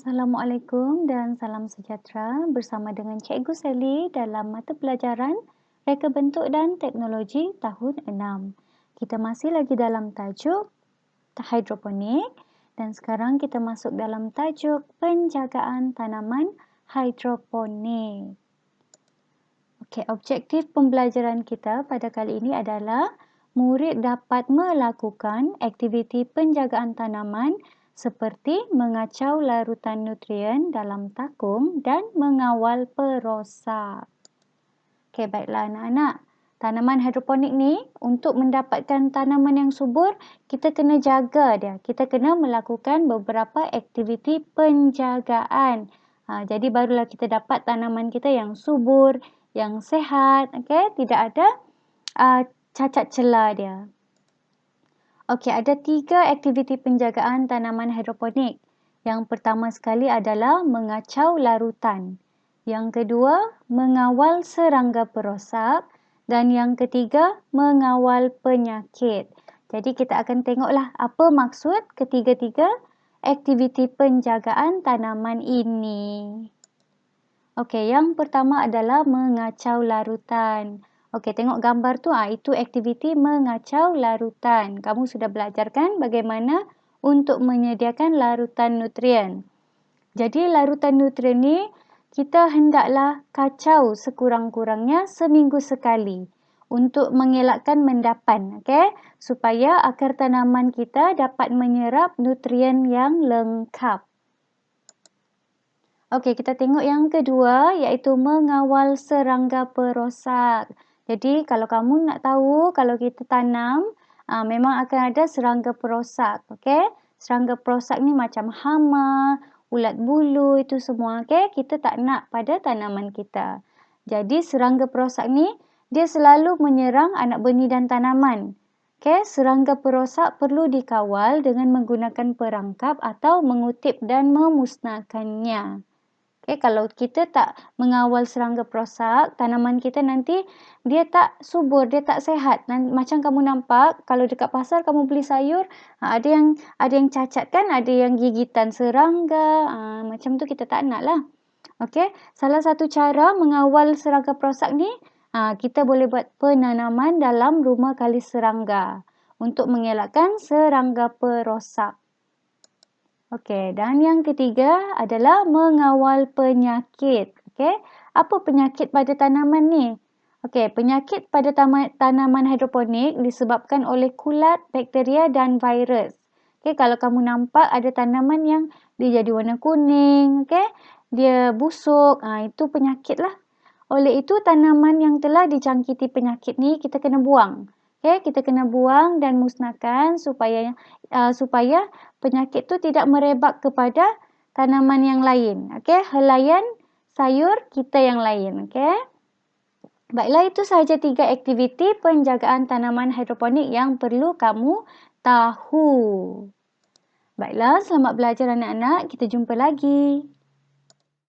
Assalamualaikum dan salam sejahtera bersama dengan Cikgu Sally dalam mata pelajaran Reka Bentuk dan Teknologi tahun 6. Kita masih lagi dalam tajuk hidroponik dan sekarang kita masuk dalam tajuk penjagaan tanaman hidroponik. Okey, objektif pembelajaran kita pada kali ini adalah murid dapat melakukan aktiviti penjagaan tanaman seperti mengacau larutan nutrien dalam takung dan mengawal perosak. Okey, baiklah anak-anak. Tanaman hidroponik ni, untuk mendapatkan tanaman yang subur, kita kena jaga dia. Kita kena melakukan beberapa aktiviti penjagaan. Jadi barulah kita dapat tanaman kita yang subur, yang sihat, tidak ada cacat celah dia. Okey, ada 3 aktiviti penjagaan tanaman hidroponik. Yang pertama sekali adalah mengacau larutan. Yang kedua, mengawal serangga perosak. Dan yang ketiga, mengawal penyakit. Jadi kita akan tengoklah apa maksud ketiga-tiga aktiviti penjagaan tanaman ini. Okey, yang pertama adalah mengacau larutan. Okey, tengok gambar tu, itu aktiviti mengacau larutan. Kamu sudah belajar kan bagaimana untuk menyediakan larutan nutrien. Jadi larutan nutrien ni kita hendaklah kacau sekurang-kurangnya seminggu sekali untuk mengelakkan mendapan, supaya akar tanaman kita dapat menyerap nutrien yang lengkap. Okey, kita tengok yang kedua iaitu mengawal serangga perosak. Jadi kalau kamu nak tahu, kalau kita tanam, memang akan ada serangga perosak. Serangga perosak ni macam hama, ulat bulu, itu semua. Kita tak nak pada tanaman kita. Jadi serangga perosak ni, dia selalu menyerang anak benih dan tanaman. Serangga perosak perlu dikawal dengan menggunakan perangkap atau mengutip dan memusnahkannya. Kalau kita tak mengawal serangga perosak, tanaman kita nanti dia tak subur, dia tak sihat. Macam kamu nampak, kalau dekat pasar kamu beli sayur, ada yang cacat kan, ada yang gigitan serangga, macam tu kita tak nak lah. Salah satu cara mengawal serangga perosak ni, kita boleh buat penanaman dalam rumah kali serangga untuk mengelakkan serangga perosak. Dan yang ketiga adalah mengawal penyakit. Apa penyakit pada tanaman ni? Penyakit pada tanaman hidroponik disebabkan oleh kulat, bakteria dan virus. Kalau kamu nampak ada tanaman yang dia jadi warna kuning, dia busuk, itu penyakit lah. Oleh itu tanaman yang telah dijangkiti penyakit ni kita kena buang. Kita kena buang dan musnahkan supaya penyakit tu tidak merebak kepada tanaman yang lain. Helaian sayur kita yang lain. Baiklah, itu sahaja 3 aktiviti penjagaan tanaman hidroponik yang perlu kamu tahu. Baiklah, selamat belajar anak-anak. Kita jumpa lagi.